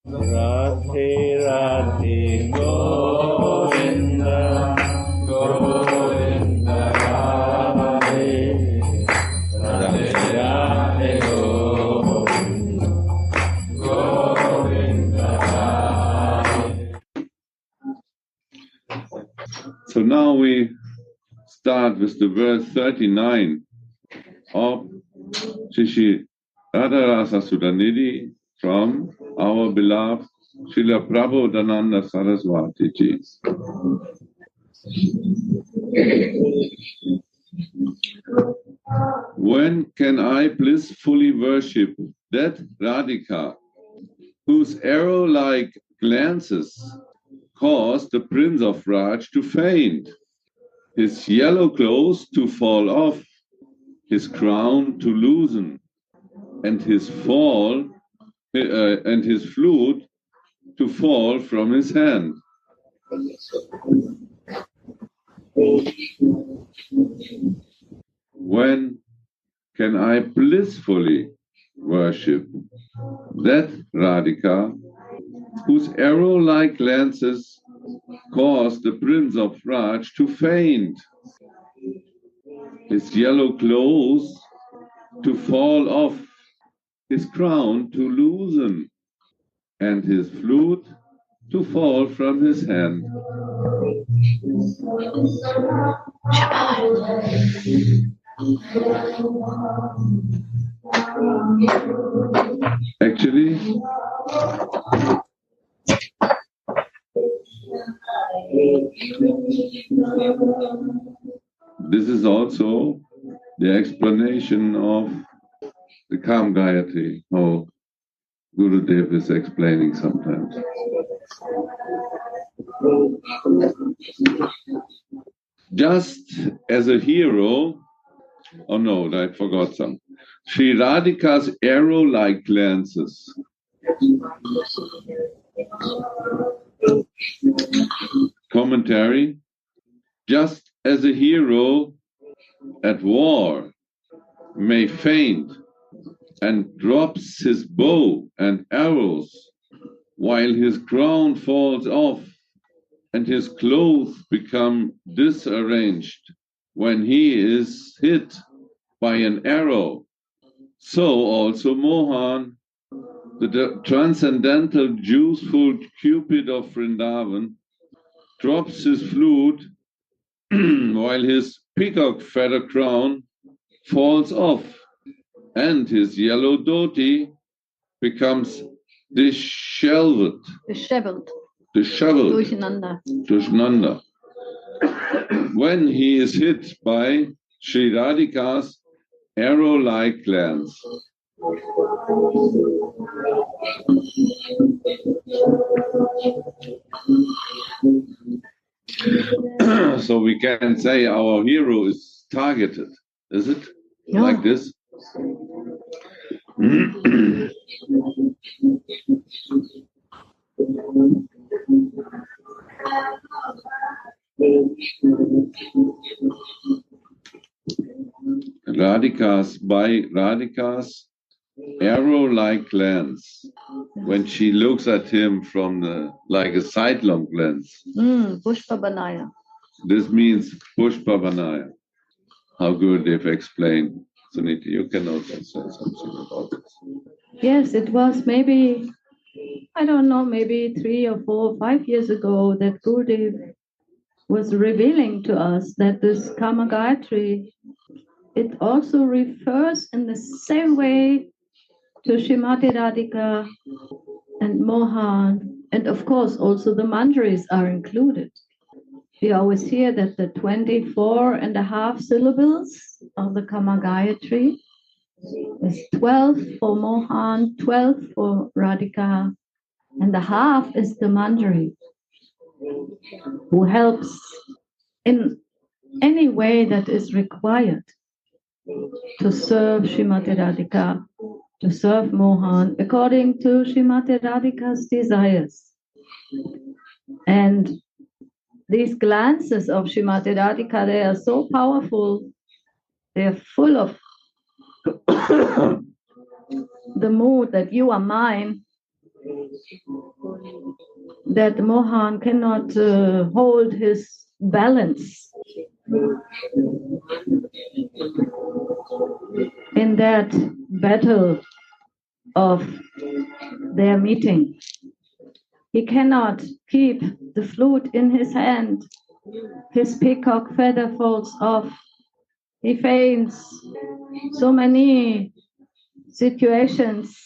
Radhe Radhe Govinda Govinda Radhe Radhe Radhe Govinda Govinda Radhe. So now we start with the verse 39 of Shri Radha Rasa Sudhanidhi from our beloved Srila Prabodhananda Saraswati Ji. When can I blissfully worship that Radhika whose arrow-like glances caused the Prince of Raj to faint, his yellow clothes to fall off, his crown to loosen, and his flute to fall from his hand? When can I blissfully worship that Radhika whose arrow-like glances caused the Prince of Raj to faint, his yellow clothes to fall off, his crown to loosen, and his flute to fall from his hand? Actually, this is also the explanation of the Kam Gayatri, how Gurudev is explaining sometimes. Just as a hero, oh no, I forgot some. Sri Radhika's arrow-like glances. Commentary. Just as a hero at war may faint and drops his bow and arrows while his crown falls off and his clothes become disarranged when he is hit by an arrow, so also Mohan, the transcendental youthful Cupid of Vrindavana, drops his flute while his peacock feather crown falls off and his yellow dhoti becomes disheveled. Durcheinander. When he is hit by Sri Radhika's arrow-like glance. So we can say our hero is targeted, is it? Yeah. Like this? Radhika's arrow-like glance, when she looks at him from like a sidelong glance. Pushpavanaya. This means Pushpavanaya. How Gurudev explained. Sudhanidhi, you can also say something about this. Yes, it was maybe, I don't know, maybe 3 or 4 or 5 years ago that Gurudev was revealing to us that this Kama Gayatri, it also refers in the same way to Srimati Radhika and Mohan, and of course also the manjaris are included. We always hear that the 24.5 syllables of the Kama Gayatri is 12 for Mohan, 12 for Radhika, and the half is the manjari, who helps in any way that is required to serve Srimati Radhika, to serve Mohan, according to Srimati Radhika's desires. And these glances of Srimati Radhika, they are so powerful, they are full of the mood that you are mine, that Mohan cannot hold his balance in that battle of their meeting. He cannot keep the flute in his hand. His peacock feather falls off. He faints. So many situations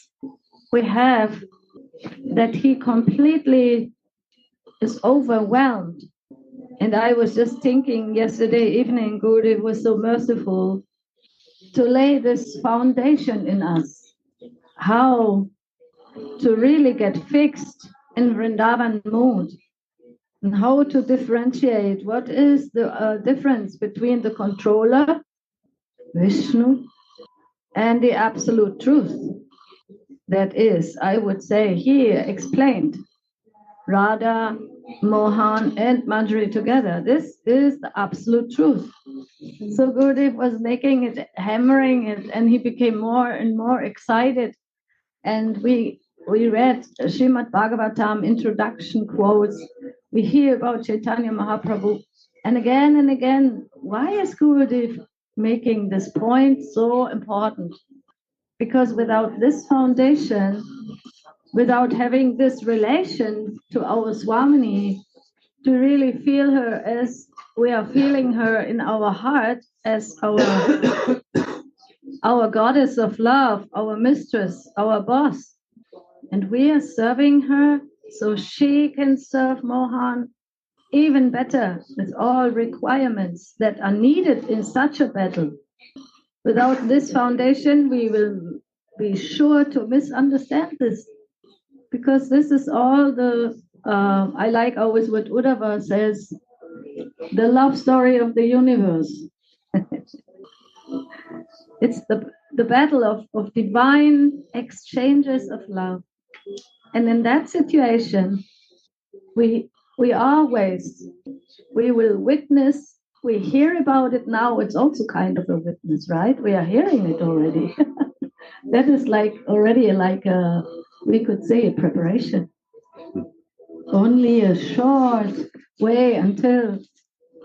we have that he completely is overwhelmed. And I was just thinking yesterday evening, Gurudev was so merciful to lay this foundation in us, how to really get fixed in Vrindavan mood, and how to differentiate what is the difference between the controller, Vishnu, and the absolute truth. That is, I would say, he explained Radha, Mohan, and Manjari together. This is the absolute truth. So Gurudev was making it, hammering it, and he became more and more excited. And we read Srimad Bhagavatam introduction quotes. We hear about Chaitanya Mahaprabhu. And again, why is Gurudev making this point so important? Because without this foundation, without having this relation to our Swamini, to really feel her as we are feeling her in our heart as our goddess of love, our mistress, our boss. And we are serving her so she can serve Mohan even better with all requirements that are needed in such a battle. Without this foundation, we will be sure to misunderstand this. Because this is all the, I like always what Uddhava says, the love story of the universe. It's the battle of divine exchanges of love. And in that situation, we always, we will witness, we hear about it now, it's also kind of a witness, right? We are hearing it already. That is like already like a, we could say a preparation. Only a short way until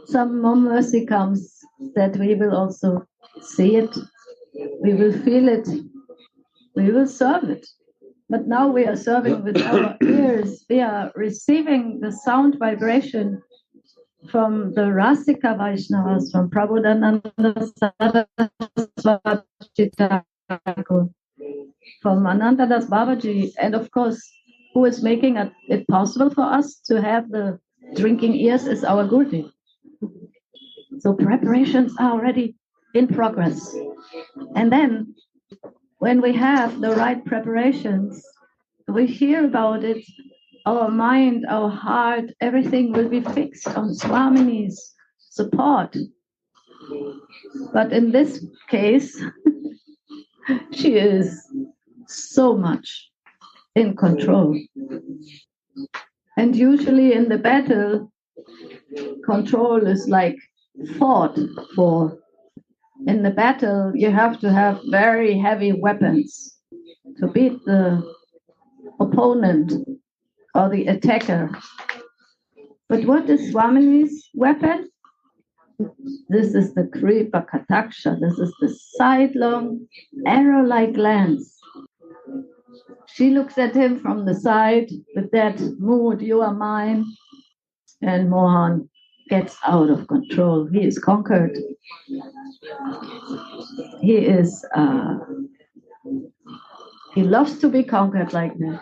some more mercy comes that we will also see it, we will feel it, we will serve it. But now we are serving with our ears. We are receiving the sound vibration from the Rasika Vaishnavas, from Prabodhananda Saraswati Thakur, from Anantadas Babaji, and of course, who is making it possible for us to have the drinking ears is our Gurudev. So preparations are already in progress. And then, when we have the right preparations, we hear about it, our mind, our heart, everything will be fixed on Swamini's support. But in this case, she is so much in control. And usually in the battle, control is like fought for. In the battle, you have to have very heavy weapons to beat the opponent or the attacker. But what is Swamini's weapon? This is the Kripa Kataksha. This is the sidelong, arrow-like glance. She looks at him from the side with that mood, you are mine. And Mohan gets out of control. He is conquered. He is, he loves to be conquered like that.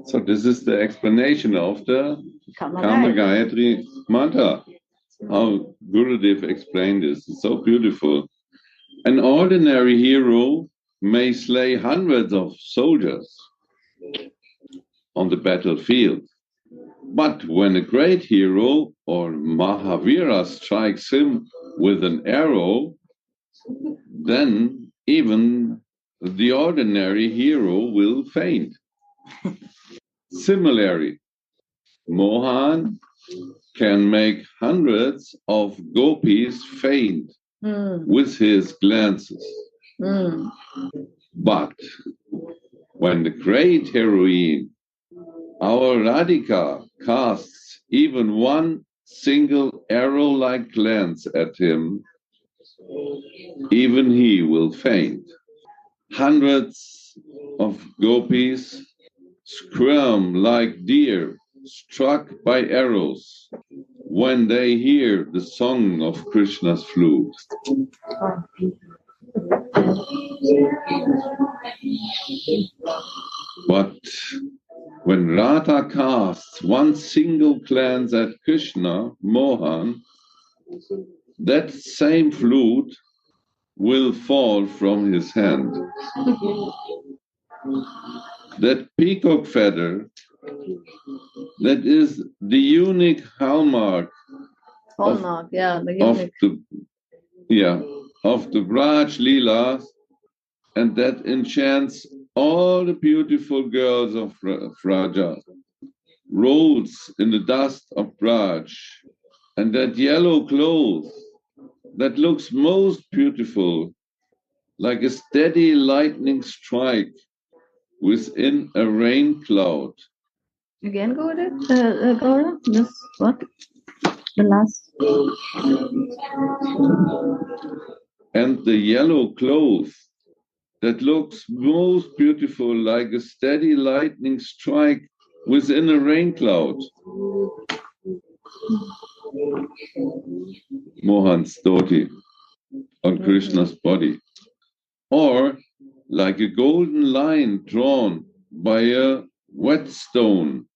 So this is the explanation of the Kama Gayatri mantra. How Gurudev explained this. It's so beautiful. An ordinary hero may slay hundreds of soldiers on the battlefield. But when a great hero or Mahavira strikes him with an arrow, then even the ordinary hero will faint. Similarly, Mohan can make hundreds of gopis faint with his glances. But when the great heroine Our Radhika casts even one single arrow-like glance at him, even he will faint. Hundreds of gopis squirm like deer struck by arrows when they hear the song of Krishna's flute. But when Radha casts one single glance at Krishna, Mohan, that same flute will fall from his hand. That peacock feather, that is the unique hallmark of the Braj Leela, and that enchants all the beautiful girls of Raja, rolls in the dust of Braj, and that yellow cloth that looks most beautiful, like a steady lightning strike within a rain cloud. Again, Gaura? This what? The last. And the yellow cloth that looks most beautiful, like a steady lightning strike within a rain cloud. Mohan's dhoti on Krishna's body. Or like a golden line drawn by a whetstone,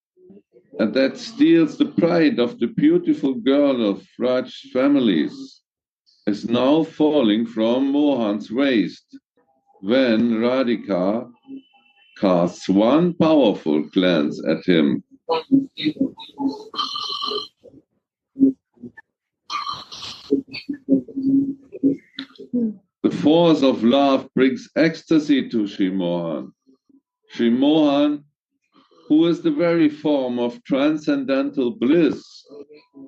and that steals the pride of the beautiful girl of Raj families, is now falling from Mohan's waist when Radhika casts one powerful glance at him. The force of love brings ecstasy to Sri Mohan. Sri Mohan, who is the very form of transcendental bliss,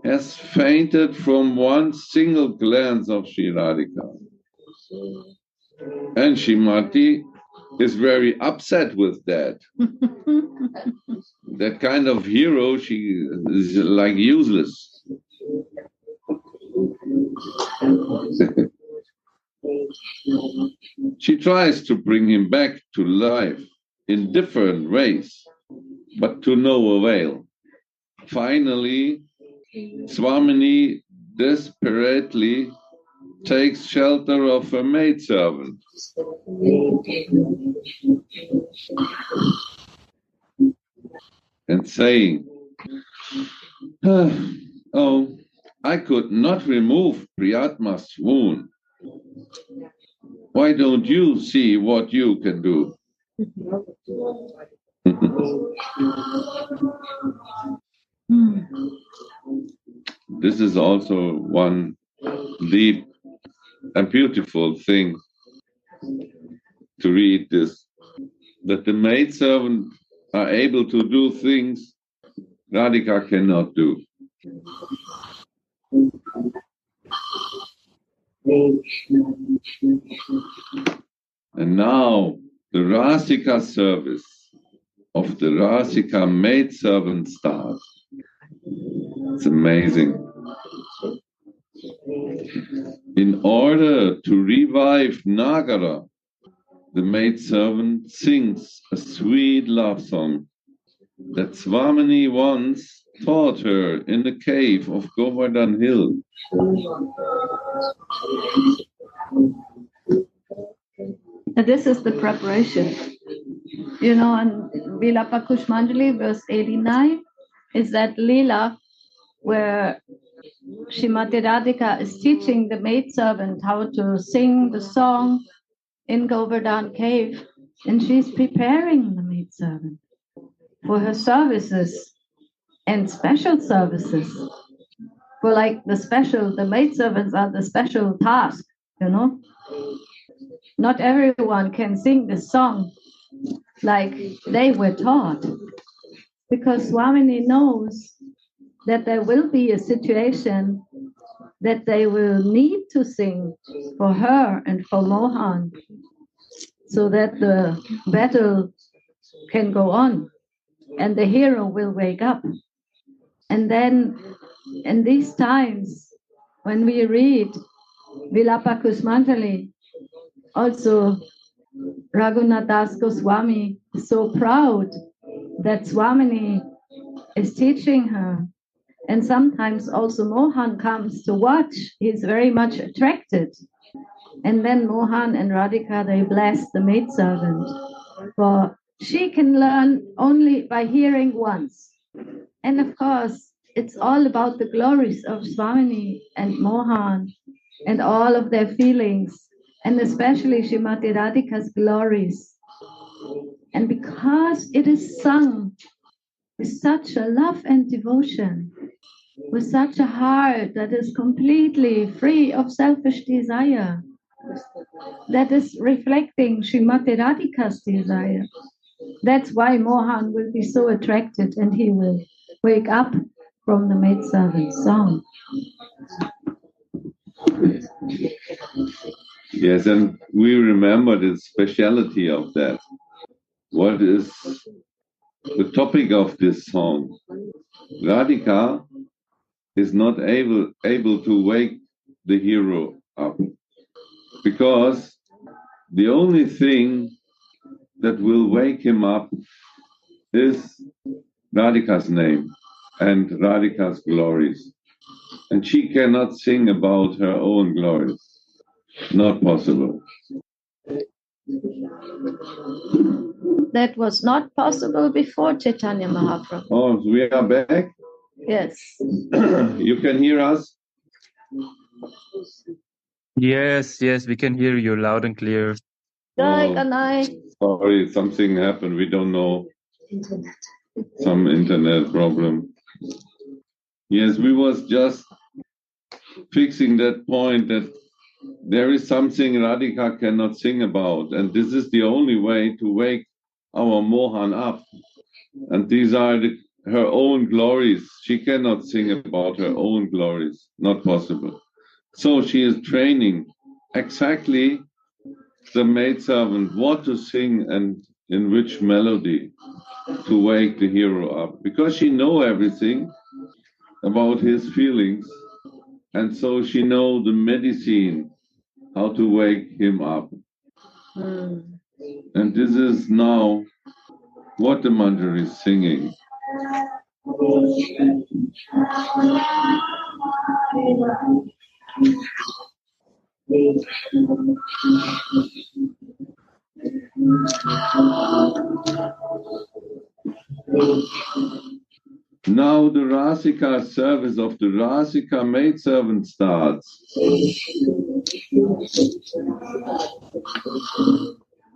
has fainted from one single glance of Sri Radhika. And Srimati is very upset with that. That kind of hero, she is like useless. She tries to bring him back to life in different ways, but to no avail. Finally, Swamini desperately takes shelter of a maidservant. And saying, "Oh, I could not remove Priyatma's wound. Why don't you see what you can do?" This is also one deep and beautiful thing to read this, that the maidservant are able to do things Radhika cannot do. And now the Rasika service of the Rasika maidservant starts. It's amazing. In order to revive Nagara, the maidservant sings a sweet love song that Swamini once taught her in the cave of Govardhan Hill. And this is the preparation. You know, on Vilapa Kushmanjali, verse 89, is that Leela where Srimati Radhika is teaching the maidservant how to sing the song in Govardhan cave, and she's preparing the maidservant for her services and special services. For like the maidservants are the special task, you know. Not everyone can sing the song like they were taught, because Swamini knows that there will be a situation that they will need to sing for her and for Mohan so that the battle can go on. and the hero will wake up. And then in these times, when we read Vilapa Kusmantali, also Raghunath Das Goswami is so proud that Swamini is teaching her. And sometimes also Mohan comes to watch. He's very much attracted. And then Mohan and Radhika, they bless the maidservant. For she can learn only by hearing once. And of course, it's all about the glories of Swamini and Mohan and all of their feelings, and especially Srimati Radhika's glories. And because it is sung with such a love and devotion, with such a heart that is completely free of selfish desire, that is reflecting Srimati Radhika's desire. That's why Mohan will be so attracted and he will wake up from the maidservant's song. Yes, and we remember the speciality of that. What is the topic of this song? Radhika is not able to wake the hero up, because the only thing that will wake him up is Radhika's name and Radhika's glories. And she cannot sing about her own glories. Not possible. That was not possible before Chaitanya Mahaprabhu. Oh, we are back? Yes. You can hear us? Yes, we can hear you loud and clear. Good night. Sorry, something happened. We don't know. Some internet problem. Yes, we was just fixing that point that there is something Radhika cannot sing about, and this is the only way to wake our Mohan up. And these are her own glories. She cannot sing about her own glories. Not possible. So she is training exactly the maidservant what to sing and in which melody to wake the hero up, because she know everything about his feelings, and so she know the medicine how to wake him up. And this is now what the mantra is singing. Now the Rasika service of the Rasika maidservant starts.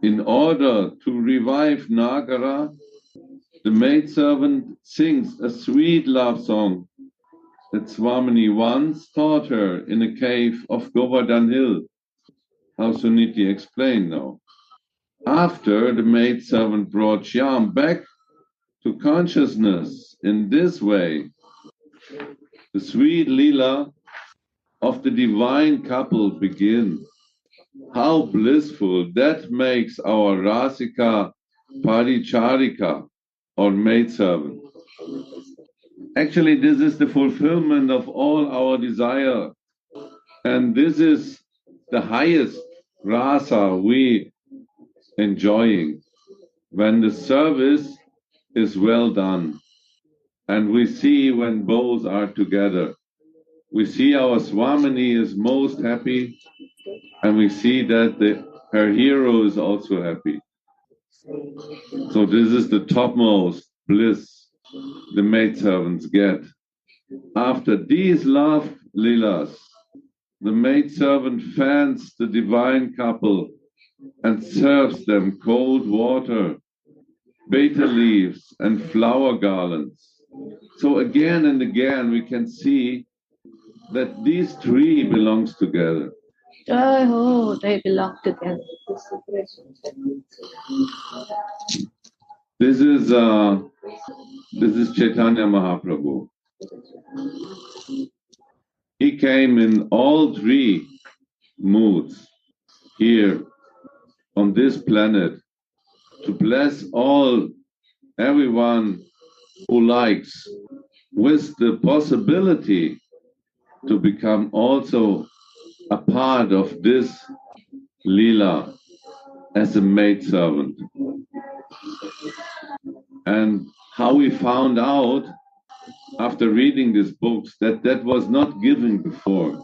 In order to revive Nagara, the maidservant sings a sweet love song that Swamini once taught her in a cave of Govardhan Hill, how Sudhanidhi explained now. After the maidservant brought Shyam back to consciousness in this way, the sweet lila of the divine couple begins. How blissful! That makes our Rasika Paricharika, or maidservant. Actually, this is the fulfillment of all our desire, and this is the highest rasa we enjoying, when the service is well done, and we see when both are together. We see our Swamini is most happy, and we see that her hero is also happy. So this is the topmost bliss the maidservants get. After these love leelas, the maidservant fans the divine couple and serves them cold water, beta leaves and flower garlands. So again and again we can see that these three belongs together. Oh, they belong together. This is Chaitanya Mahaprabhu. He came in all three moods here on this planet to bless everyone who likes, with the possibility to become also a part of this Leela as a maidservant. And how we found out after reading these books that was not given before.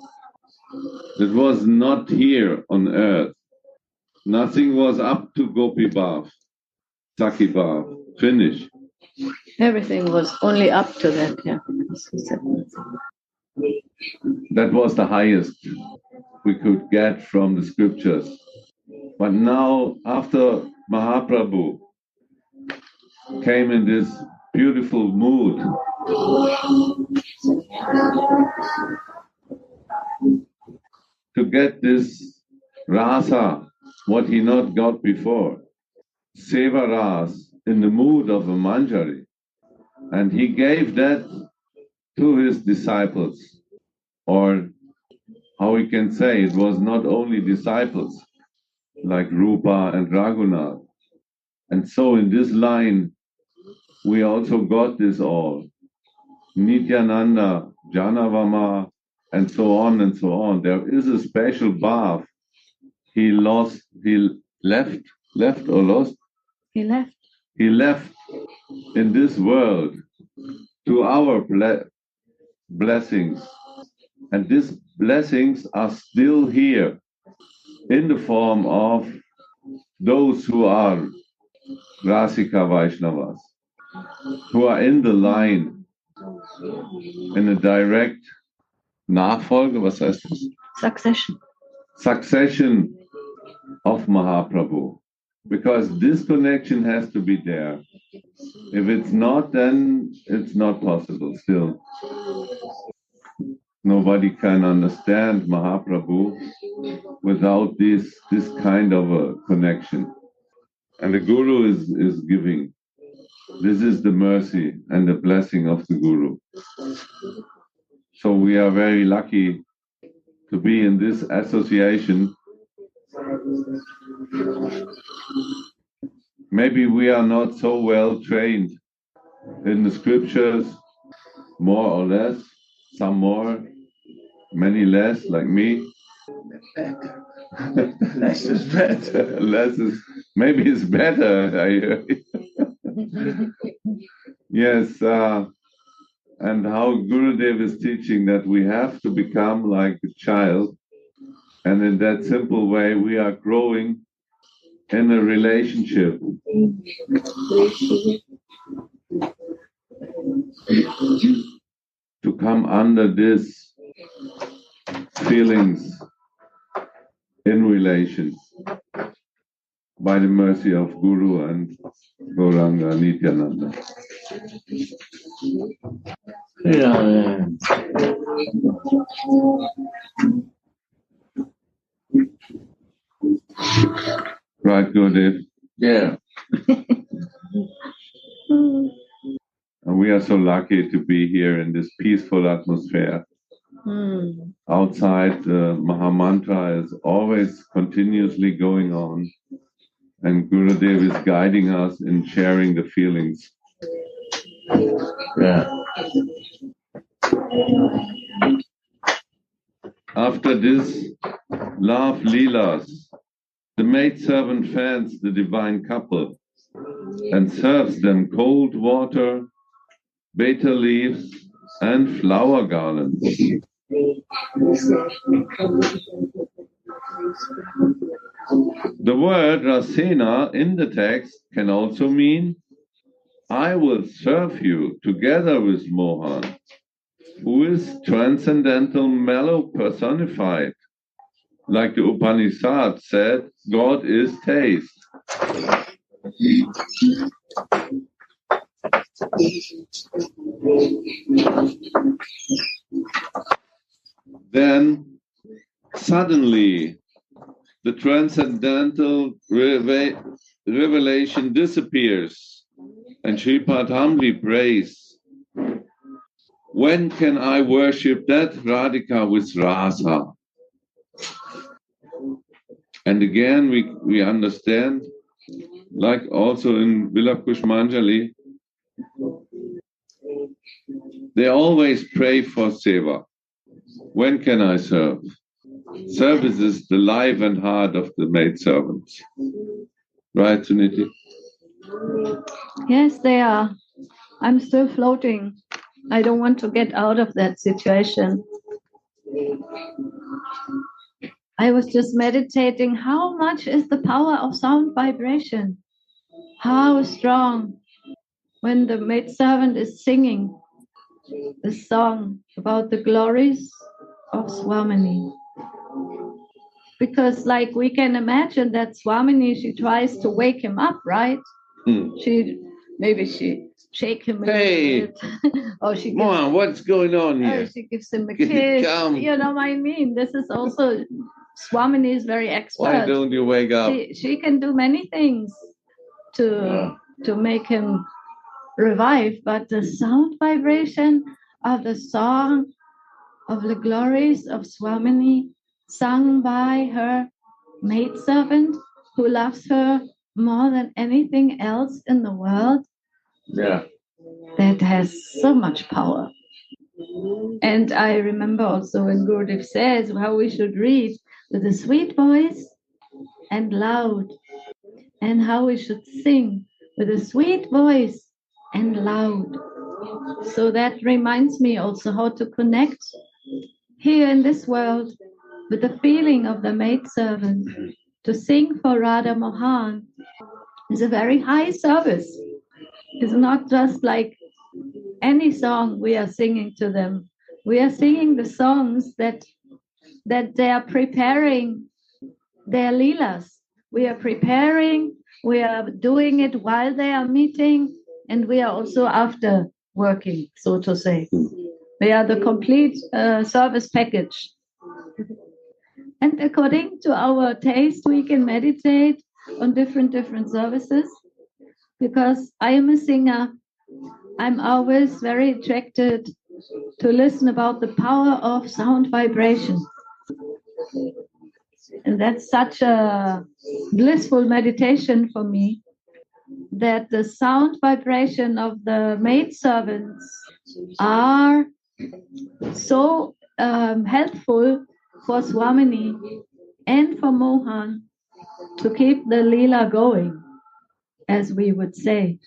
It was not here on earth. Nothing was up to Gopi Bhav, Saki Bhav, finish. Everything was only up to that, yeah. That was the highest we could get from the scriptures. But now, after Mahaprabhu came in this beautiful mood to get this Rasa, what he not got before, Seva Ras, in the mood of a Manjari. And he gave that to his disciples, or how we can say, it was not only disciples, like Rupa and Raghunath. And so in this line, we also got this all. Nityananda, Janavama, and so on and so on. There is a special bhav. He left or lost? He left. He left in this world to our blessings. And these blessings are still here in the form of those who are Rasika Vaishnavas, who are in the line, in a direct Nachfolge, was heißt das? Succession. Succession of Mahaprabhu. Because this connection has to be there. If it's not, then it's not possible still. Nobody can understand Mahaprabhu without this kind of a connection. And the Guru is giving. This is the mercy and the blessing of the Guru. So we are very lucky to be in this association. Maybe we are not so well trained in the scriptures, more or less, some more, many less, like me. Better. Less is better. Less is, maybe it's better. Yes, and how Gurudev is teaching that we have to become like a child, and in that simple way we are growing in a relationship. To come under this feelings in relations by the mercy of Guru and Gauranga Nityananda. Yeah. Right, Gurudev? Yeah. And we are so lucky to be here in this peaceful atmosphere. Outside, the Mahamantra is always continuously going on, and Gurudev is guiding us in sharing the feelings. Yeah. After this love leelas, the maidservant fans the divine couple and serves them cold water, beta leaves, and flower garlands. The word rasena in the text can also mean, I will serve you together with Mohan, who is transcendental mellow personified. Like the Upanishad said, God is taste. Then suddenly the transcendental revelation disappears, and Shripad humbly prays, when can I worship that Radhika with Rasa? And again we understand, like also in Vila Kushmanjali, They always pray for seva. When can I serve? Service is the life and heart of the maidservants. Right, Sudhanidhi? Yes, they are. I'm still floating. I don't want to get out of that situation. I was just meditating. How much is the power of sound vibration? How strong when the maidservant is singing the song about the glories of Swamini. Because like we can imagine that Swamini, she tries to wake him up, right? Maybe she shake him a little bit. Or she gives, Mom, what's going on here? she gives him a kiss. You know what I mean? This is also, Swamini is very expert. Why don't you wake up? She can do many things to make him revive, but the sound vibration of the song of the glories of Swamini, sung by her maidservant who loves her more than anything else in the world, that has so much power. And I remember also when Gurudev says how we should read with a sweet voice and loud, and how we should sing with a sweet voice and loud. So that reminds me also how to connect here in this world with the feeling of the maidservant. To sing for Radha Mohan is a very high service. It's not just like any song we are singing to them. We are singing the songs that they are preparing their leelas. We are preparing, we are doing it while they are meeting, and we are also after working, so to say. They are the complete service package. And according to our taste, we can meditate on different services. Because I am a singer, I'm always very attracted to listen about the power of sound vibration. And that's such a blissful meditation for me, that the sound vibration of the maidservants are so helpful for Swamini and for Mohan to keep the Leela going, as we would say.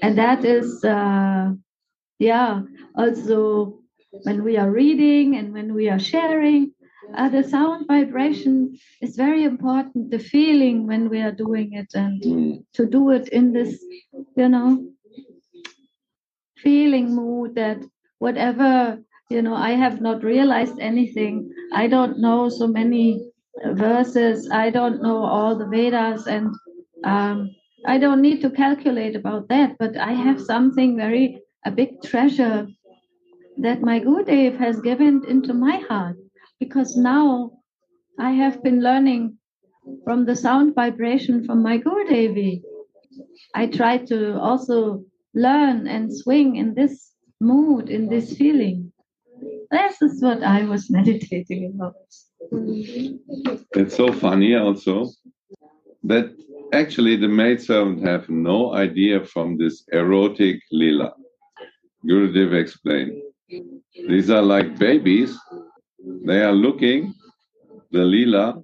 And that is, also when we are reading and when we are sharing, the sound vibration is very important, the feeling when we are doing it, and to do it in this, feeling mood that whatever, I have not realized anything. I don't know so many verses. I don't know all the Vedas, and I don't need to calculate about that, but I have something a big treasure that my Gurudev has given into my heart, because now I have been learning from the sound vibration from my Gurudevi. I try to also learn and swing in this mood, in this feeling. This is what I was meditating about. It's so funny also that actually the maidservant have no idea from this erotic lila. Gurudev explained. These are like babies. They are looking the lila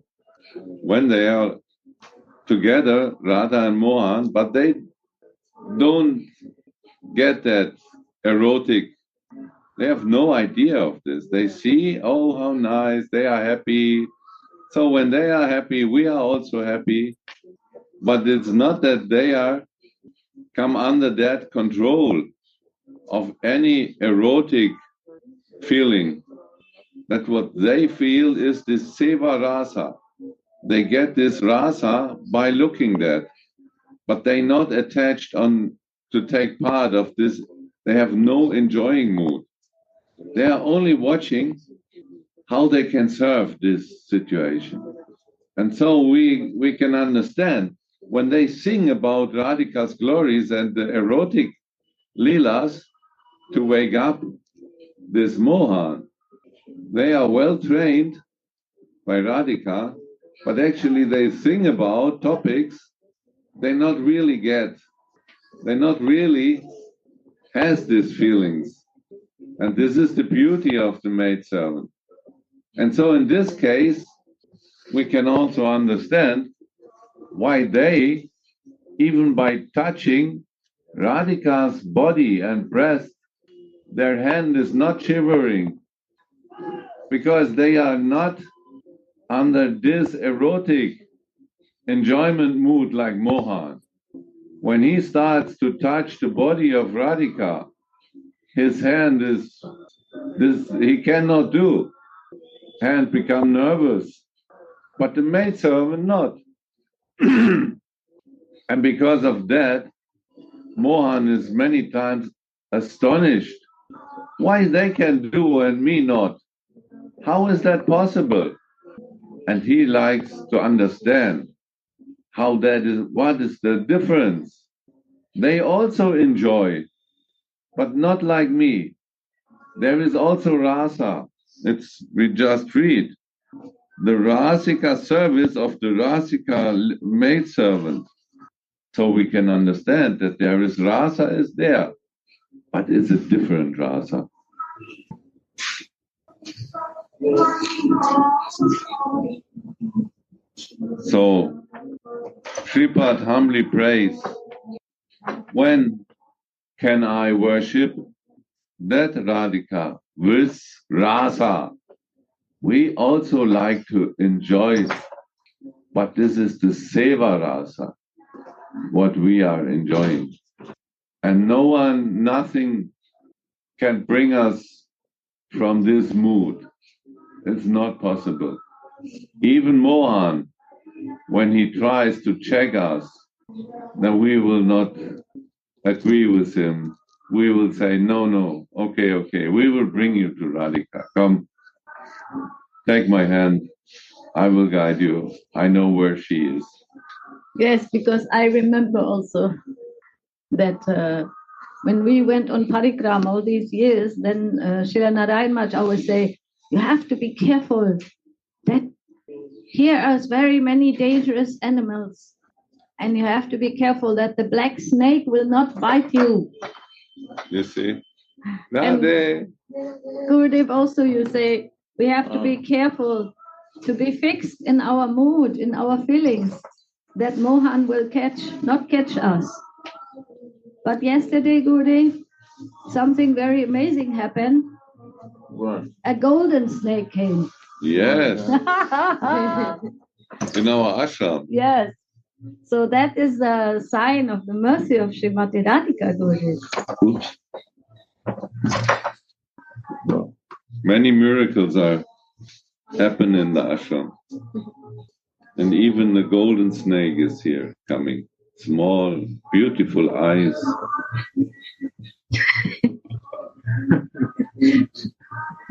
when they are together, Radha and Mohan, but they don't get that erotic. They have no idea of this. They see, oh, how nice, they are happy. So when they are happy, we are also happy. But it's not that they are come under that control of any erotic feeling. That what they feel is this seva rasa. They get this rasa by looking that, but they're not attached on to take part of this. They have no enjoying mood. They are only watching how they can serve this situation. And so we can understand when they sing about Radhika's glories and the erotic leelas to wake up this Mohan. They are well trained by Radhika, but actually they sing about topics they not really get. They're not really has these feelings. And this is the beauty of the maidservant. And so in this case, we can also understand why they, even by touching Radhika's body and breast, their hand is not shivering, because they are not under this erotic enjoyment mood like Mohan. When he starts to touch the body of Radhika, his hand is this, he cannot do. Hand become nervous, but the maidservant not. And because of that, Mohan is many times astonished. Why they can do and me not? How is that possible? And he likes to understand how that is, what is the difference? They also enjoy, but not like me. There is also Rasa. We just read the Rasika service of the Rasika maidservant. So we can understand that there is Rasa is there, but it's a different Rasa. So Shripad humbly prays, when can I worship that Radhika with Rasa? We also like to enjoy, but this is the Seva Rasa, what we are enjoying. And no one, nothing can bring us from this mood. It's not possible. Even Mohan, when he tries to check us, then we will not agree with him. We will say, no, okay, we will bring you to Radhika. Come, take my hand. I will guide you. I know where she is. Yes, because I remember also that when we went on parikrama all these years, then Srila Narayan Maharaj always say, you have to be careful that here are very many dangerous animals, and you have to be careful that the black snake will not bite you. You see? Radhe. Gurudev also, you say, we have to be careful to be fixed in our mood, in our feelings, that Mohan will not catch us. But yesterday, Gurudev, something very amazing happened. What? A golden snake came. Yes. In our ashram. Yes. So that is a sign of the mercy of Srimati Radhika, Gurudev. Oops. No. Many miracles happen in the ashram. And even the golden snake is here coming. Small, beautiful eyes.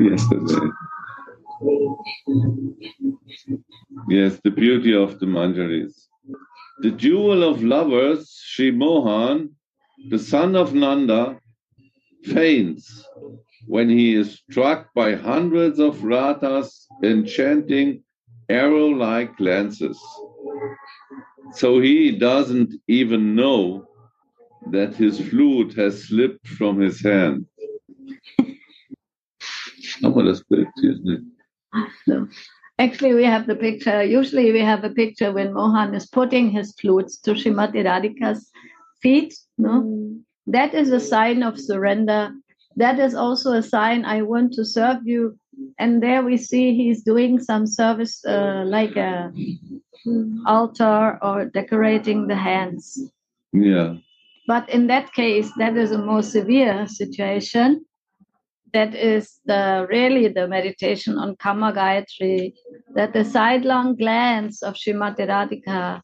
Yesterday. Yes, the beauty of the manjaris. The jewel of lovers, Sri Mohan, the son of Nanda, faints when he is struck by hundreds of Radhas enchanting arrow-like glances. So he doesn't even know that his flute has slipped from his hand. No. Actually, we have the picture. Usually we have a picture when Mohan is putting his flutes to Srimati Radhika's feet. No? That is a sign of surrender. That is also a sign, I want to serve you. And there we see he's doing some service like a altar or decorating the hands. Yeah. But in that case, that is a more severe situation. That is really the meditation on Kama Gayatri, that the sidelong glance of Srimati Radhika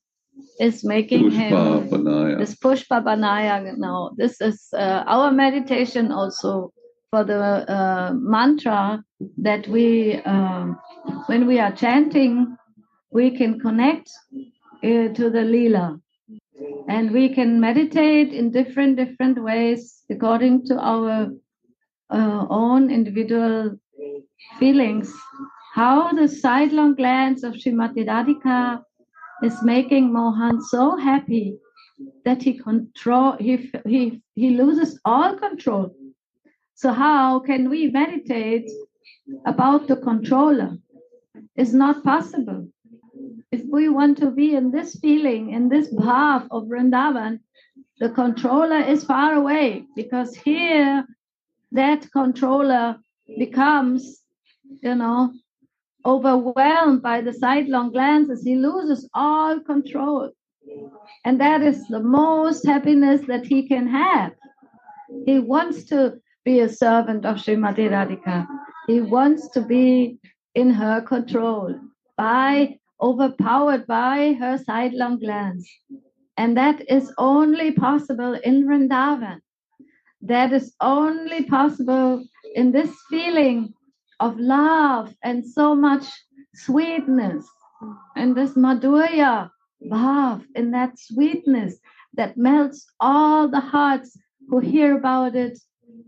is making him this Pushpa Banaya. Now, this is our meditation also for the mantra that we, when we are chanting, we can connect to the Leela. And we can meditate in different ways according to our own individual feelings. How the sidelong glance of Srimati Radhika is making Mohan so happy that he loses all control. So how can we meditate about the controller? It's not possible. If we want to be in this feeling, in this bhav of Vrindavan, the controller is far away, because here that controller becomes, overwhelmed by the sidelong glances. He loses all control. And that is the most happiness that he can have. He wants to be a servant of Srimati Radhika. He wants to be in her control, overpowered by her sidelong glance. And that is only possible in Vrindavan. That is only possible in this feeling of love and so much sweetness, and this madhurya bhav, in that sweetness that melts all the hearts who hear about it,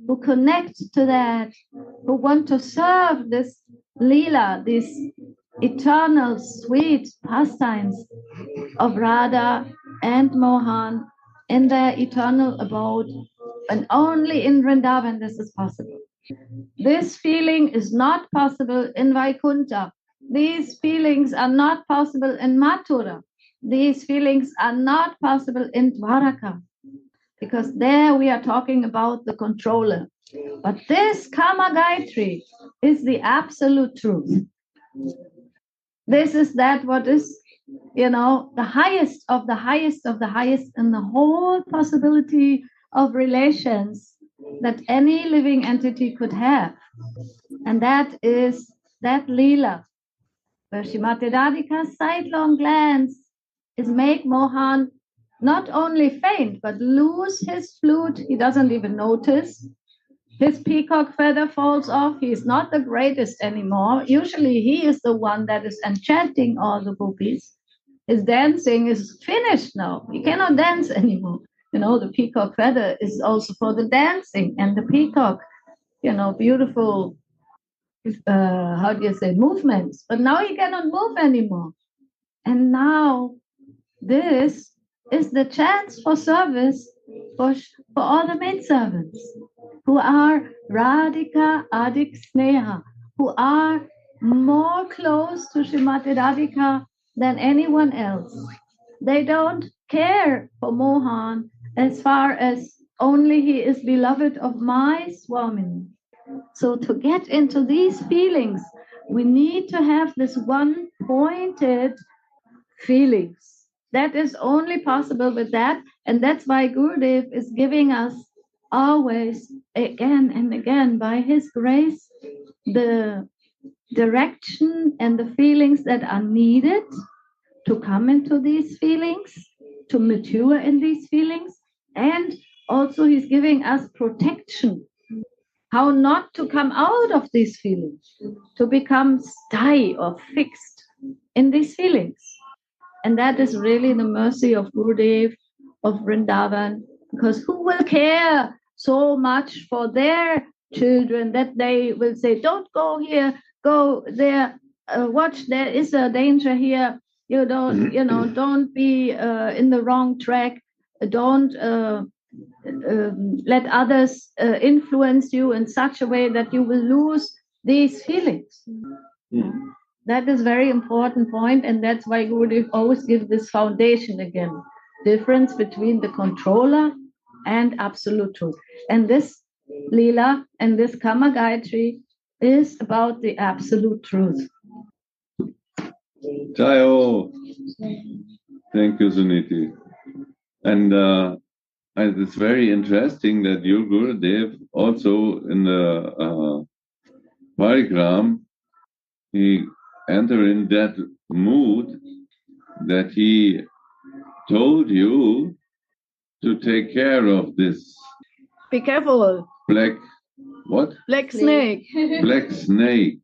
who connect to that, who want to serve this lila, these eternal sweet pastimes of Radha and Mohan in their eternal abode. And only in Vrindavan this is possible. This feeling is not possible in Vaikuntha. These feelings are not possible in Mathura. These feelings are not possible in Dwaraka, because there we are talking about the controller. But this Kama Gayatri is the absolute truth. This is that what is, the highest of the highest of the highest in the whole possibility of relations that any living entity could have. And that is that Leela, where Srimati Radhika's sidelong glance is make Mohan not only faint, but lose his flute. He doesn't even notice. His peacock feather falls off. He's not the greatest anymore. Usually he is the one that is enchanting all the gopis. His dancing is finished now. He cannot dance anymore. The peacock feather is also for the dancing, and the peacock, beautiful, movements. But now he cannot move anymore. And now this is the chance for service for all the maidservants who are Radhika Adik Sneha, who are more close to Srimati Radhika than anyone else. They don't care for Mohan as far as only he is beloved of my Swami. So to get into these feelings, we need to have this one pointed feelings. That is only possible with that. And that's why Gurudev is giving us always, again and again, by his grace, the direction and the feelings that are needed to come into these feelings, to mature in these feelings. And also he's giving us protection, how not to come out of these feelings, to become stay or fixed in these feelings. And that is really the mercy of Gurudev, of Vrindavan, because who will care so much for their children that they will say, don't go here, go there, watch, there is a danger here. You don't, don't be in the wrong track. Don't let others influence you in such a way that you will lose these feelings. That is very important point, and that's why Gurudev always gives this foundation again. Difference between the controller and absolute truth. And this Leela and this Kama Gayatri is about the absolute truth. Jayo. Thank you, Sudhanidhi. And it's very interesting that your Gurudev also in the Parigram, he entered in that mood that he told you to take care of this. Be careful. Black, what? Black snake. Black snake.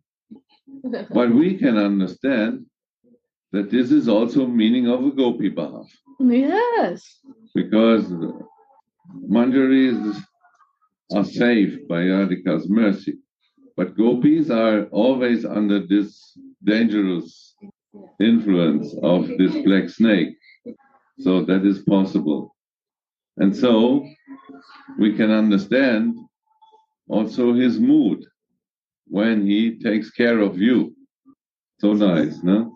But we can understand that this is also meaning of a gopi bhav. Yes. Because manjaris are safe by Radhika's mercy. But gopis are always under this dangerous influence of this black snake. So that is possible. And so we can understand also his mood when he takes care of you. So nice, no?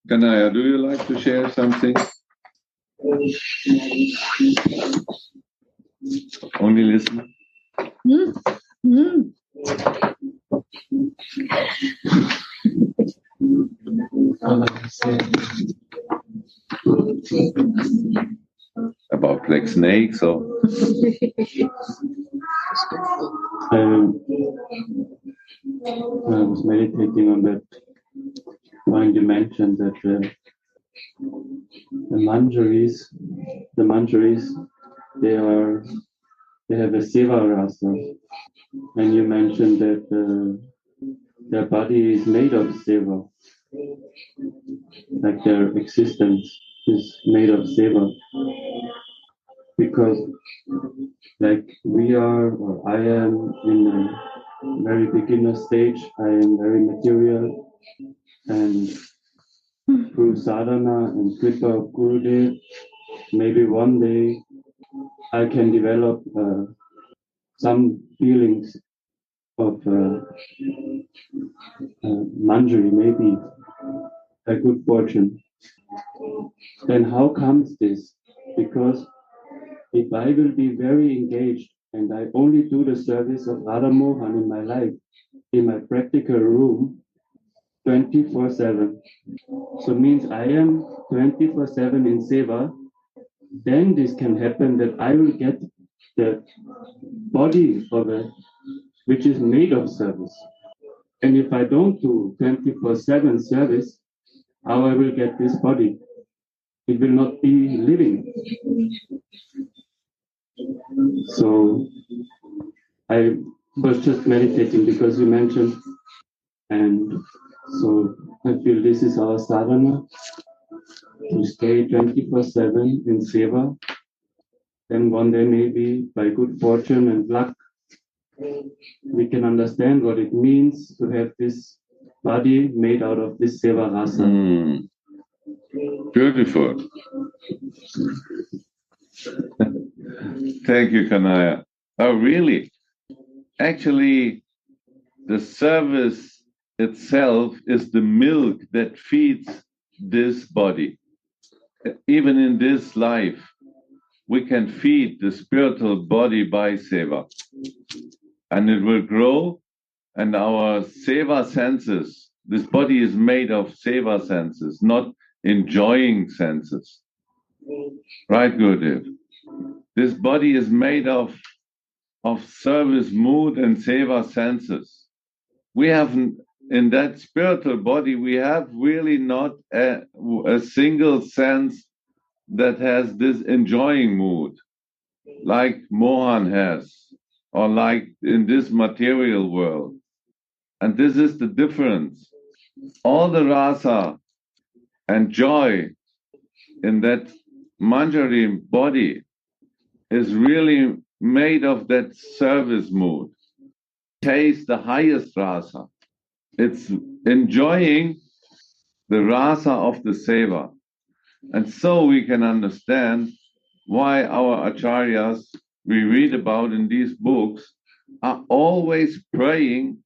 Kanaya, do you like to share something? Only listen. About black snakes or? I was meditating on that point you mentioned that the manjaris, they have a seva rasa, and you mentioned that their body is made of seva, like their existence is made of seva, because like we are, or I am in a very beginner stage, I am very material, and through sadhana and kripa of Gurudev, maybe one day I can develop some feelings of manjari, maybe a good fortune. Then how comes this? Because if I will be very engaged and I only do the service of Radha Mohan in my life, in my practical room, 24/7, so means I am 24/7 in seva, then this can happen that I will get the body of which is made of service. And if I don't do 24/7 service, how I will get this body? It will not be living. So I was just meditating because you mentioned, and so I feel this is our sadhana, to stay 24/7 in seva. Then one day maybe by good fortune and luck, we can understand what it means to have this body made out of this seva rasa. Beautiful. Thank you, Kanaya. Oh, really? Actually, the service itself is the milk that feeds this body. Even in this life, we can feed the spiritual body by seva. And it will grow, and our seva senses, this body is made of seva senses, not enjoying senses. Right, Gurudev? This body is made of service, mood, and seva senses. We have, in that spiritual body, we have really not a single sense that has this enjoying mood, like Mohan has, or like in this material world. And this is the difference. All the rasa and joy in that manjari body is really made of that service mood. Taste the highest rasa. It's enjoying the rasa of the seva. And so we can understand why our acharyas we read about in these books are always praying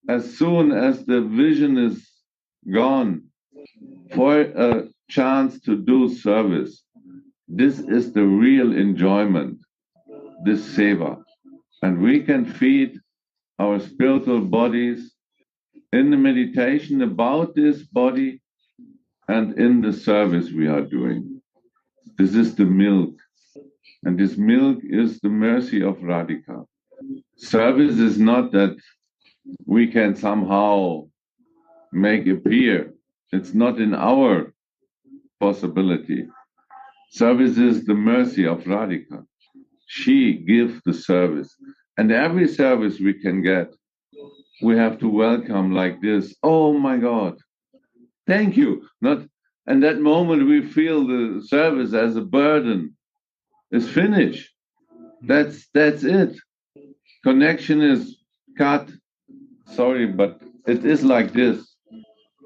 as soon as the vision is gone for a chance to do service. This is the real enjoyment, this seva. And we can feed our spiritual bodies in the meditation about this body and in the service we are doing. This is the milk. And this milk is the mercy of Radhika. Service is not that we can somehow make appear. It's not in our possibility. Service is the mercy of Radhika. She gives the service. And every service we can get, we have to welcome like this. Oh my God, thank you. Not, and that moment we feel the service as a burden. It's finished. That's it. Connection is cut. Sorry, but it is like this.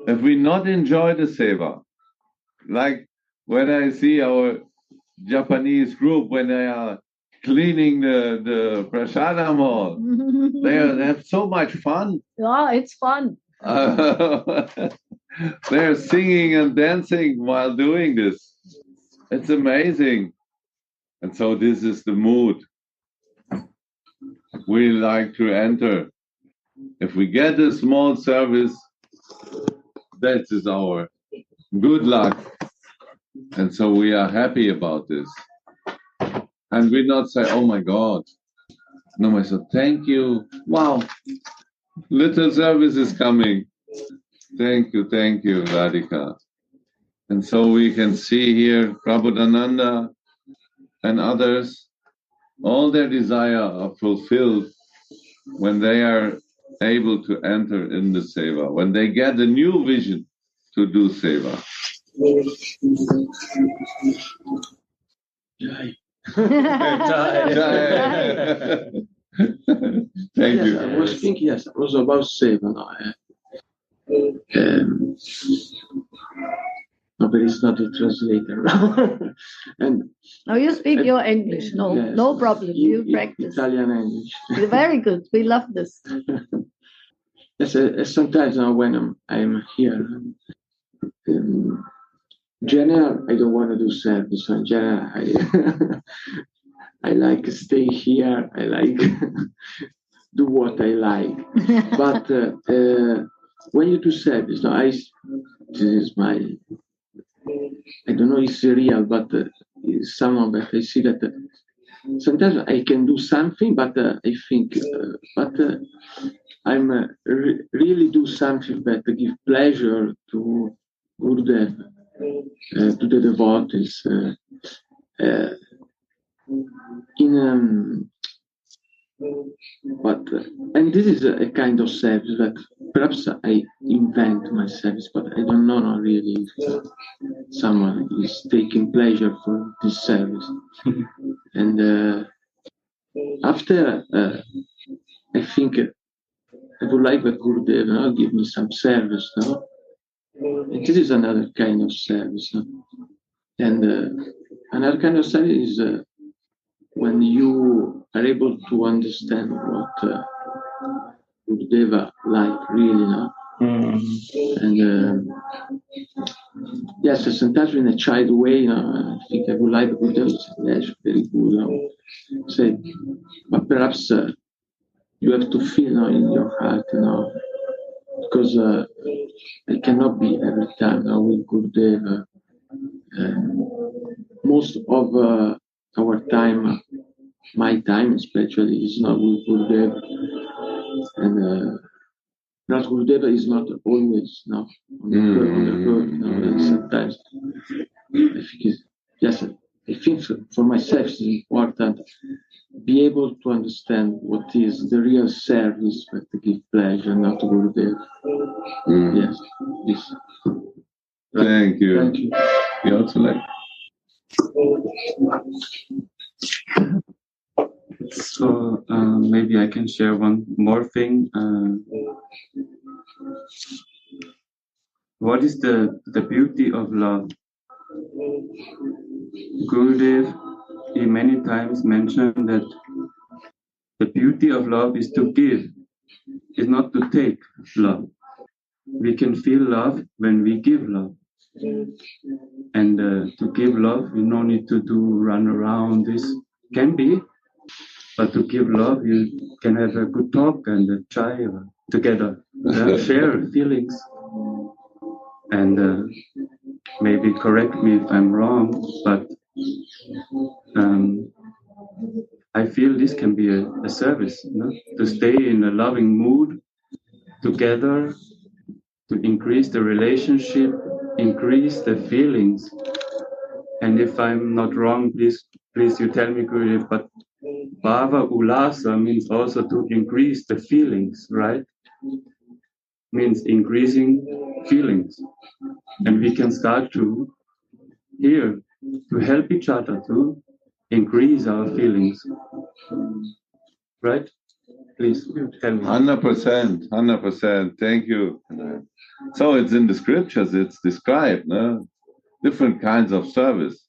If we not enjoy the seva, like when I see our Japanese group when they are cleaning the prasadam hall. They have so much fun. Yeah, it's fun. They're singing and dancing while doing this. It's amazing. And so this is the mood we like to enter. If we get a small service, that is our good luck. And so we are happy about this. And we not say, oh my God. No, I said, thank you. Wow. Little service is coming. Thank you, Radhika. And so we can see here Prabodhananda and others, all their desire are fulfilled when they are able to enter in the seva, when they get a new vision to do seva. Jai. Thank you. I was thinking, also about seva now. No, but it's not a translator. And Now you speak your English. No, yes, no problem. You practice. Italian English. Very good. We love this. Yes, sometimes now when I'm here, in general, I don't want to do service. So in general, I like stay here. I like do what I like. But when you do service, now this is my. I don't know if it's real, but it's someone that I see that sometimes I can do something, but I think, I'm really do something that give pleasure to Gurudev, to the devotees. And this is a kind of service that perhaps I invent my service, but I don't know really if someone is taking pleasure for this service. And after, I think I would like that Gurudev give me some service. No? And this is another kind of service. No? And another kind of service is when you are able to understand what Gurudeva like really. No? And yes, sometimes in a child way, I think I would like Gurudeva to say, yes, very good. Say, but perhaps you have to feel in your heart, because I cannot be every time with Gurudeva. Most of our time, my time especially, is not with Gurudeva. And Gurudeva is not always on the earth. And sometimes I think I think for myself it's important be able to understand what is the real service that give pleasure, not Gurudev. Yes. Thank you. Thank you. You also like. So maybe I can share one more thing. What is the beauty of love? Gurudev, he many times mentioned that the beauty of love is to give, is not to take love. We can feel love when we give love. And to give love, you no need to run around. This can be, but to give love, you can have a good talk and a chai together, share feelings. And maybe correct me if I'm wrong, but I feel this can be a service, to stay in a loving mood together, to increase the relationship, increase the feelings. And if I'm not wrong, please you tell me, Gurudev, but Bhava Ulasa means also to increase the feelings, right? Means increasing feelings. And we can start to here to help each other to increase our feelings. Right? Please tell me. 100%. Thank you. So it's in the scriptures, it's described, different kinds of service.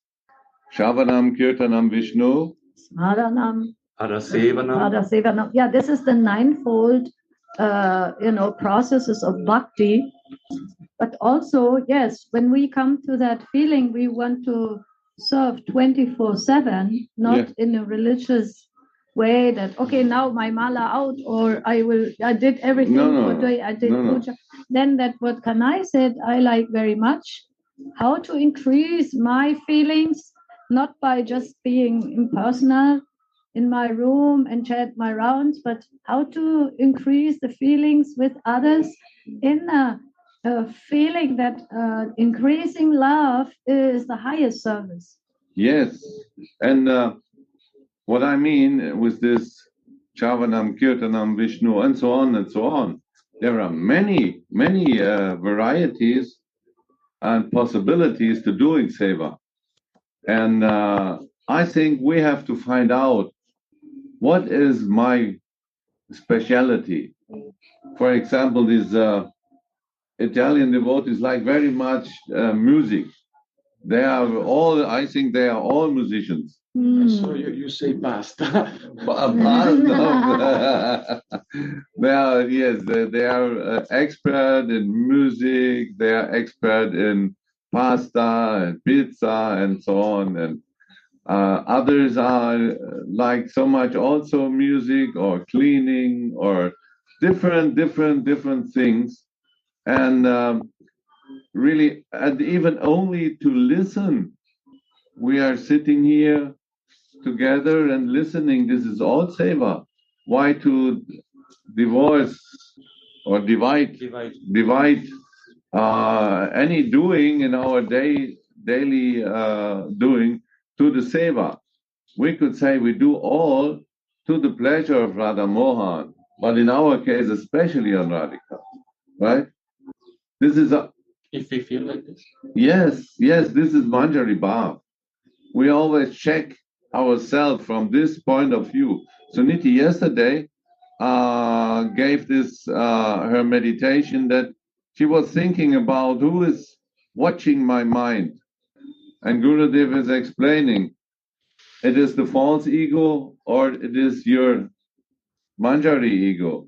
Shravanam Kirtanam Vishnu. Smaranam, Parasevanam. Parasevanam. Yeah, this is the ninefold, processes of bhakti. But also, yes, when we come to that feeling, we want to serve 24/7, not in a religious way that, okay, now my mala out, or I did everything for today, I did puja. Then that what Kanai said, I like very much. How to increase my feelings, not by just being impersonal in my room and chant my rounds, but how to increase the feelings with others in a feeling that increasing love is the highest service. Yes, and what I mean with this Chavanam, Kirtanam, Vishnu, and so on and so on, there are many varieties and possibilities to doing seva. And I think we have to find out what is my speciality. For example, these Italian devotees like very much music. They are all, I think they are all musicians. So you say basta. They are, yes, they are expert in music, they are expert in pasta and pizza and so on. And others are like so much also music or cleaning or different things. And really, and even only to listen. We are sitting here together and listening. This is all seva. Why to divorce or divide any doing in our daily doing to the seva? We could say we do all to the pleasure of Radha Mohan, but in our case, especially on Radhika, right? This is a If we feel like this. yes, this is Manjari Bhav. We always check ourselves from this point of view. Suniti yesterday gave this her meditation that she was thinking about who is watching my mind. And Gurudev is explaining, it is the false ego or it is your Manjari ego.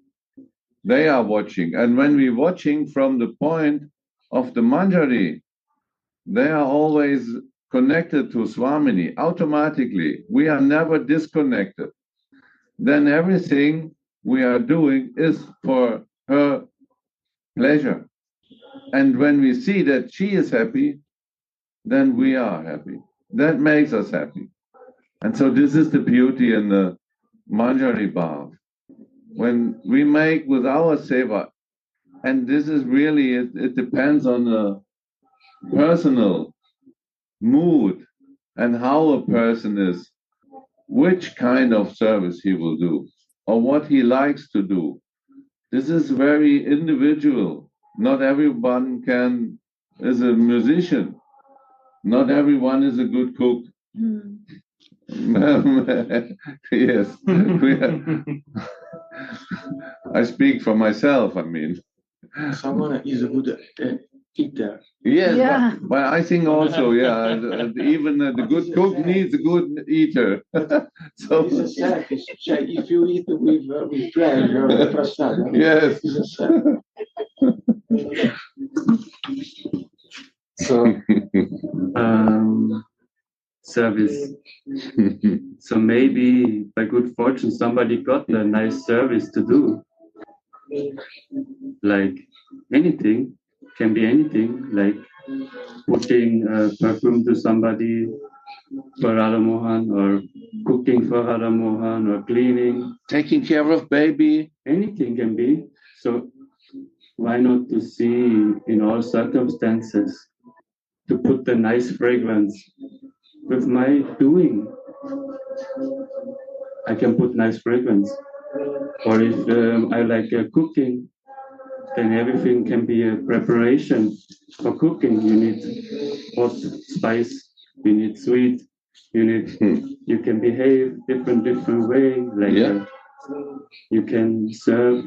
They are watching. And when we're watching from the point of the Manjari, they are always connected to Swamini automatically. We are never disconnected. Then everything we are doing is for her pleasure. And when we see that she is happy, then we are happy. That makes us happy. And so this is the beauty in the Manjari Bhav. When we make with our seva, and this is really, it depends on the personal mood and how a person is, which kind of service he will do or what he likes to do. This is very individual. Not everyone is a musician. Not everyone is a good cook. Yes. I speak for myself, I mean. Someone is a good eater. Yes, Yeah. but I think also, even the good cook needs a good eater. So It's a selfish. If you eat with pleasure, prasada, yes. it's a selfish. So service. So maybe by good fortune somebody got a nice service to do. Like anything, can be anything, like putting perfume to somebody for Radha Mohan, or cooking for Radha Mohan, or cleaning. Taking care of baby. Anything can be. So why not to see in all circumstances, to put the nice fragrance with my doing. I can put nice fragrance. Or if I like cooking, then everything can be a preparation for cooking. You need hot spice, you need sweet, you can behave different way, like you can serve.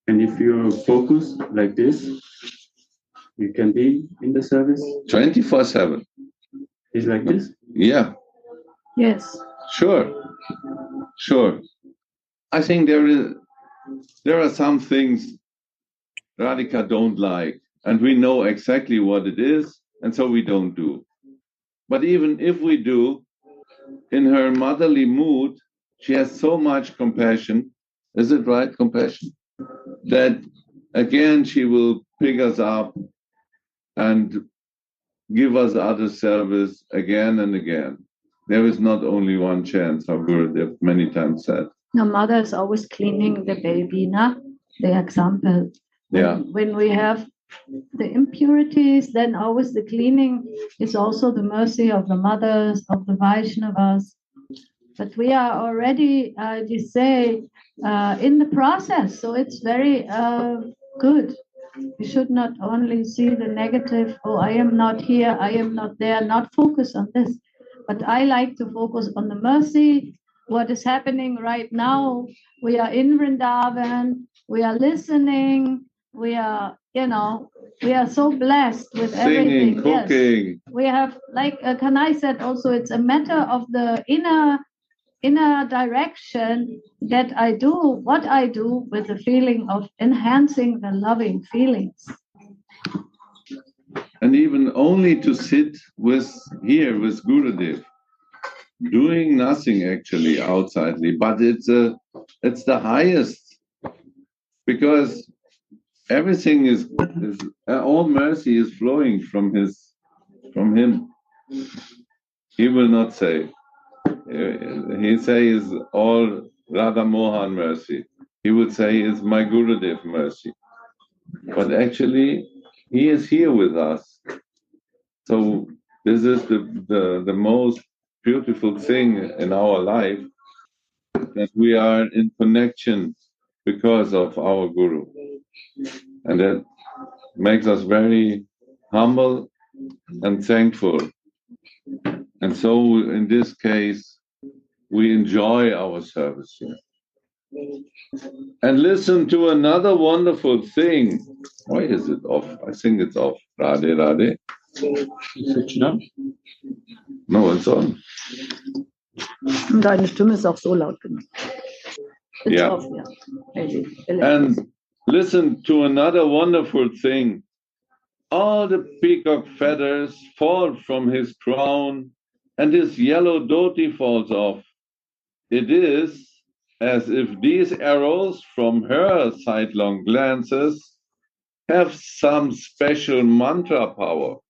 And if you focus like this, you can be in the service 24/7. It's like this? Yeah, Yes. sure. I think there are some things Radhika don't like, and we know exactly what it is, and so we don't do. But even if we do, in her motherly mood, she has so much compassion. Is it right, compassion? That again she will pick us up and give us other service again and again. There is not only one chance, how Gurudev many times said. The mother is always cleaning the baby, nah? The example. When we have the impurities, then always the cleaning is also the mercy of the mothers, of the Vaishnavas. But we are already, you say, in the process. So it's very good. We should not only see the negative, oh, I am not here, I am not there, not focus on this. But I like to focus on the mercy, what is happening right now. We are in Vrindavan, we are listening, we are, we are so blessed with Singing, everything. cooking. Yes. We have, like Kanai said also, it's a matter of the inner direction that I do what I do with the feeling of enhancing the loving feelings. And even only to sit here with Gurudev, doing nothing actually outsidely, but it's the highest, because everything is all mercy is flowing from him. He will not say. He says all Radha Mohan mercy. He would say it's my Gurudev mercy. But actually, he is here with us. So this is the most beautiful thing in our life, that we are in connection because of our Guru. And that makes us very humble and thankful. And so in this case, we enjoy our service here. And listen to another wonderful thing. Why is it off? I think it's off. Radhe, Radhe. Switch it on? No, it's on. Deine Stimme ist auch so laut genug. It's Yeah. off, yeah. Maybe. And listen to another wonderful thing. All the peacock feathers fall from his crown, and his yellow dhoti falls off. It is as if these arrows from her sidelong glances have some special mantra power.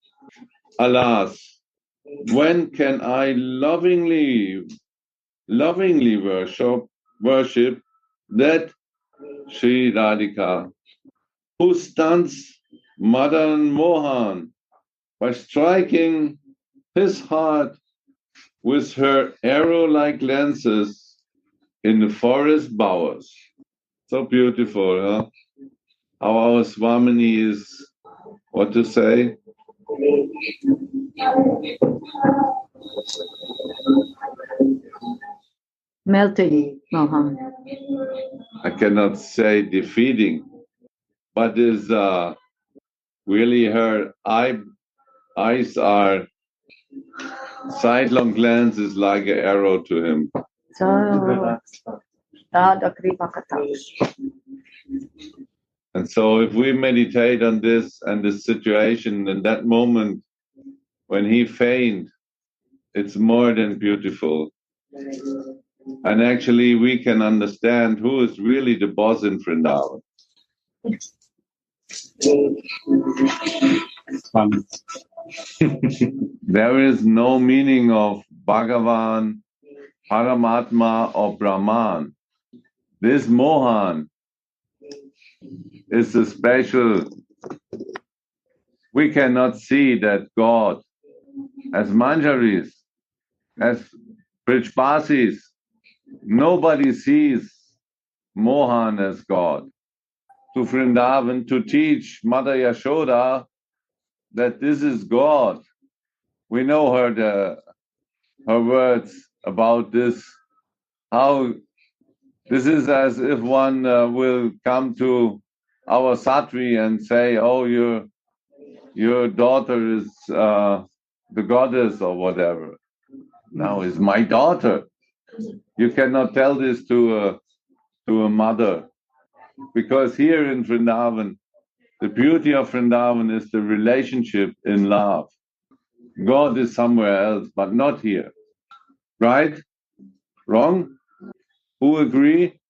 Alas, when can I lovingly worship that Sri Radhika, who stuns Madan Mohan by striking his heart with her arrow-like lances in the forest bowers. So beautiful, huh? How our Swamini is, what to say? Melting, Mohan. I cannot say defeating, but is really her eyes are sidelong glances like an arrow to him. And so if we meditate on this and this situation in that moment when he fainted, it's more than beautiful. And actually we can understand who is really the boss in Vrindavan. There is no meaning of Bhagavan, Paramatma or Brahman. This Mohan is a special. We cannot see that God as Manjaris, as Prishpasis. Nobody sees Mohan as God. To Vrindavan, to teach Mother Yashoda that this is God. We know her words about this. How this is as if one will come to our Satri and say, "Oh, your daughter is the goddess or whatever. Now is my daughter. You cannot tell this to a mother, because here in Vrindavan, the beauty of Vrindavan is the relationship in love. God is somewhere else, but not here. Right? Wrong? Who agree?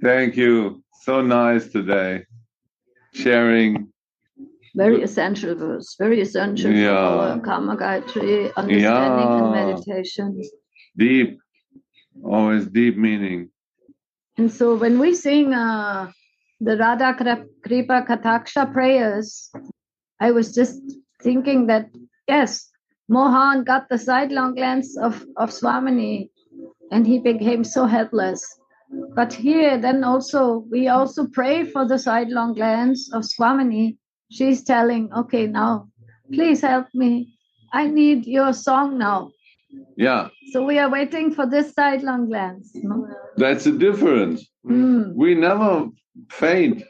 Thank you. So nice today. Sharing. Very essential verse, very essential for our Karma Gayatri understanding and meditation. Deep, always deep meaning. And so when we sing the Radha Kripa Kataksha prayers, I was just thinking that, yes, Mohan got the sidelong glance of Swamini and he became so helpless. But here then also, we also pray for the sidelong glance of Swamini. She's telling, okay, now, please help me. I need your song now. Yeah. So we are waiting for this sidelong glance. No? That's the difference. We never faint.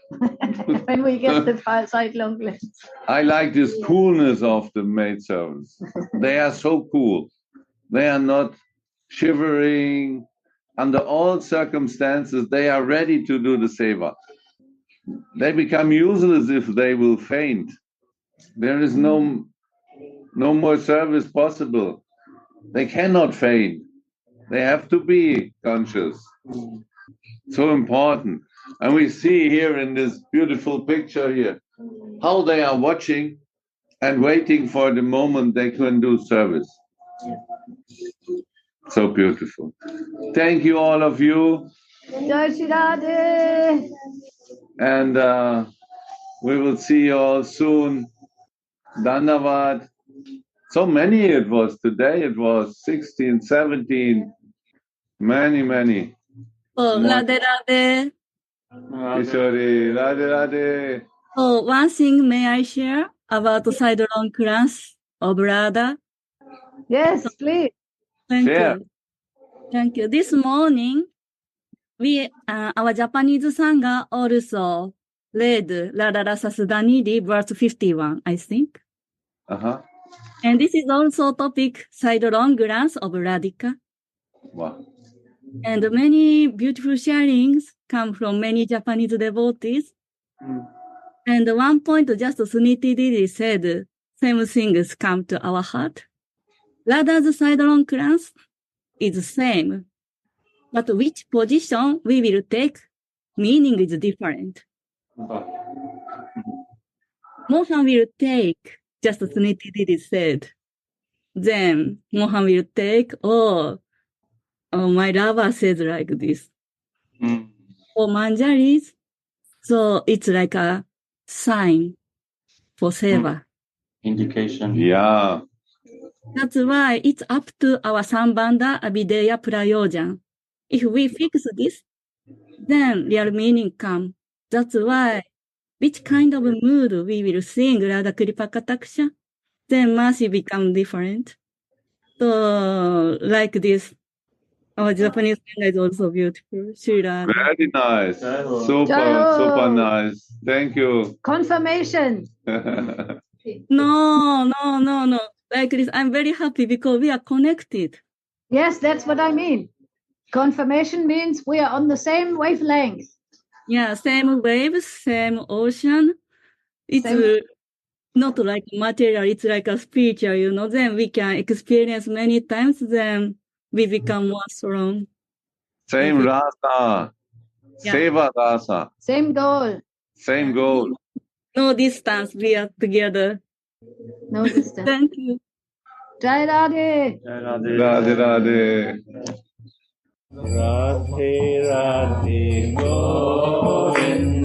When we get the sidelong glance. I like this coolness of the maidservants. They are so cool. They are not shivering. Under all circumstances, they are ready to do the seva. They become useless if they will faint. There is no more service possible. They cannot faint. They have to be conscious. So important. And we see here in this beautiful picture here, how they are watching and waiting for the moment they can do service. So beautiful. Thank you, all of you. Jai Shri Radhe. And we will see you all soon. Dandavad. So many it was today. It was 16, 17. Many. Oh, Radhe Radhe. Kishori, Radhe Radhe. Oh, one thing may I share about the sidelong glance of Radha? Yes, please. Thank Share. you. Thank you. This morning, our Japanese singer also read Radha Rasa Sudhanidhi, verse 51, I think. Uh-huh. And this is also topic sidelong glance of Radhika. Wow. And many beautiful sharings come from many Japanese devotees. And one point, just Sudhanidhi said, same things come to our heart. Radha's sidelong glance is same, but which position we will take, meaning is different. Mohan will take, just Sudhanidhi said. Then Mohan will take, my lover says like this. For Manjaris, so it's like a sign for seva. Indication. Yeah. That's why it's up to our Sambandha, Avideya, Prayojan. If we fix this, then real meaning come. That's why which kind of mood we will sing Radha Kripa Kataksha, then mercy become different. So like this, our Japanese singer is also beautiful. Shri Radha. Very nice. Super Jai-ho. nice. Thank you. Confirmation. No. Like this, I'm very happy because we are connected. Yes, that's what I mean. Confirmation means we are on the same wavelength. Yeah, same waves, same ocean. It's not like material, it's like a spiritual, then we can experience many times, then we become more strong. Same Rasa. Yeah. Seva Rasa. Same goal. Same goal. No distance, we are together. No distance. Thank you. Jai Radhe. Radhe Radhe. Radhe Radhe Govinda.